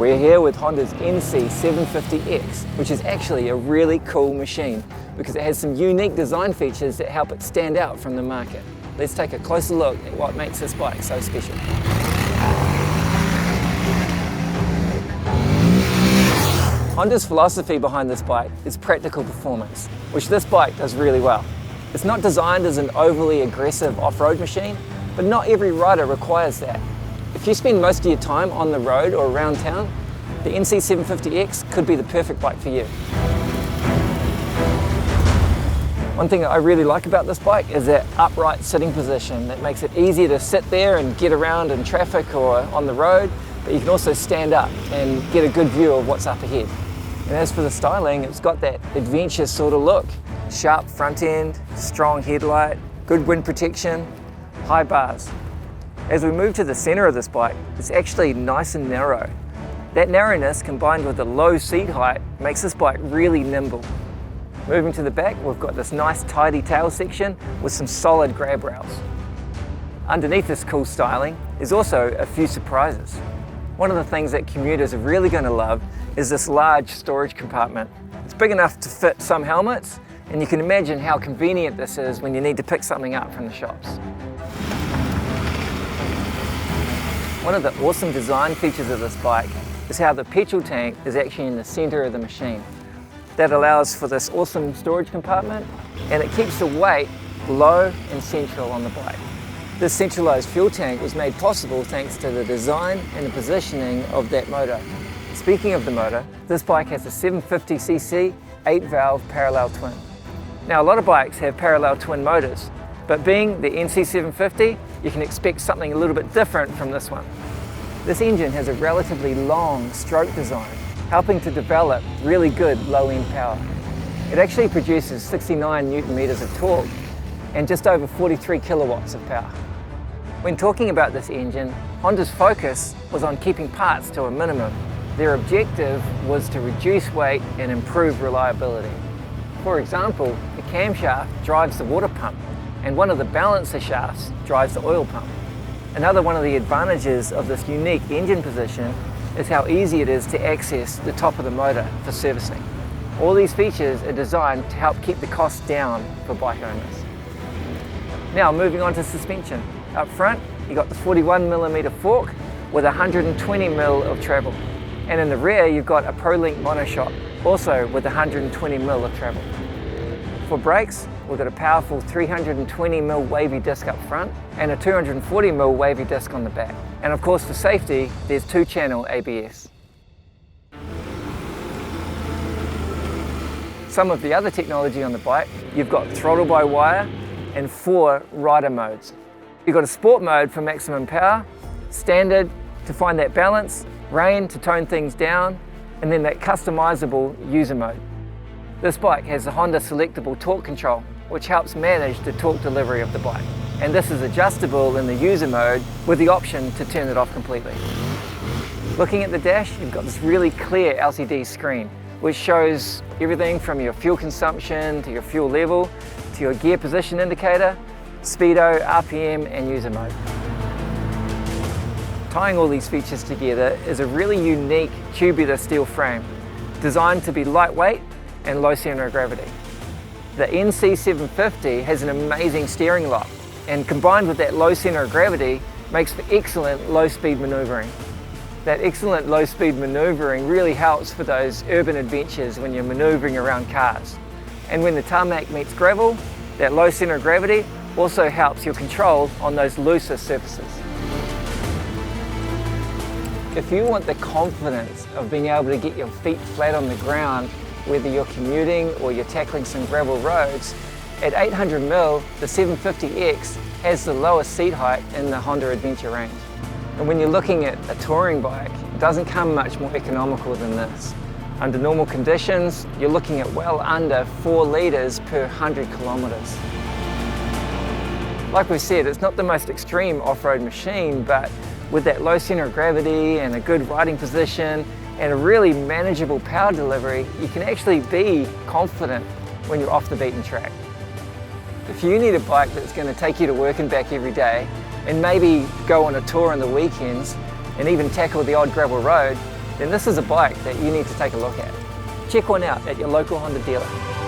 We're here with Honda's NC750X, which is actually a really cool machine because it has some unique design features that help it stand out from the market. Let's take a closer look at what makes this bike so special. Honda's philosophy behind this bike is practical performance, which this bike does really well. It's not designed as an overly aggressive off-road machine, but not every rider requires that. If you spend most of your time on the road or around town, the NC750X could be the perfect bike for you. One thing that I really like about this bike is that upright sitting position that makes it easier to sit there and get around in traffic or on the road, but you can also stand up and get a good view of what's up ahead. And as for the styling, it's got that adventure sort of look. Sharp front end, strong headlight, good wind protection, high bars. As we move to the center of this bike, it's actually nice and narrow. That narrowness combined with the low seat height makes this bike really nimble. Moving to the back, we've got this nice tidy tail section with some solid grab rails. Underneath this cool styling is also a few surprises. One of the things that commuters are really going to love is this large storage compartment. It's big enough to fit some helmets, and you can imagine how convenient this is when you need to pick something up from the shops. One of the awesome design features of this bike is how the petrol tank is actually in the center of the machine. That allows for this awesome storage compartment, and it keeps the weight low and central on the bike. This centralized fuel tank was made possible thanks to the design and the positioning of that motor. Speaking of the motor, this bike has a 750cc 8-valve parallel twin. Now, a lot of bikes have parallel twin motors, but being the NC750, you can expect something a little bit different from this one. This engine has a relatively long stroke design, helping to develop really good low-end power. It actually produces 69 Newton meters of torque and just over 43 kilowatts of power. When talking about this engine, Honda's focus was on keeping parts to a minimum. Their objective was to reduce weight and improve reliability. For example, the camshaft drives the water pump, and one of the balancer shafts drives the oil pump. Another one of the advantages of this unique engine position is how easy it is to access the top of the motor for servicing. All these features are designed to help keep the cost down for bike owners. Now moving on to suspension. Up front, you got the 41mm fork with 120mm of travel. And in the rear, you've got a ProLink monoshock, also with 120mm of travel. For brakes, we've got a powerful 320mm wavy disc up front and a 240mm wavy disc on the back. And of course, for safety, there's 2-channel ABS. Some of the other technology on the bike, you've got throttle by wire and 4 rider modes. You've got a sport mode for maximum power, standard to find that balance, rain to tone things down, and then that customizable user mode. This bike has the Honda selectable torque control, which helps manage the torque delivery of the bike. And this is adjustable in the user mode with the option to turn it off completely. Looking at the dash, you've got this really clear LCD screen, which shows everything from your fuel consumption to your fuel level, to your gear position indicator, speedo, RPM, and user mode. Tying all these features together is a really unique tubular steel frame, designed to be lightweight and low center of gravity. The NC750 has an amazing steering lock, and combined with that low center of gravity, makes for excellent low-speed maneuvering. That excellent low-speed maneuvering really helps for those urban adventures when you're maneuvering around cars. And when the tarmac meets gravel, that low center of gravity also helps your control on those looser surfaces. If you want the confidence of being able to get your feet flat on the ground, whether you're commuting or you're tackling some gravel roads, at 800mm, the 750X has the lowest seat height in the Honda Adventure range. And when you're looking at a touring bike, it doesn't come much more economical than this. Under normal conditions, you're looking at well under 4 litres per 100 kilometres. Like we said, it's not the most extreme off-road machine, but with that low center of gravity and a good riding position and a really manageable power delivery, you can actually be confident when you're off the beaten track. If you need a bike that's going to take you to work and back every day, and maybe go on a tour on the weekends, and even tackle the odd gravel road, then this is a bike that you need to take a look at. Check one out at your local Honda dealer.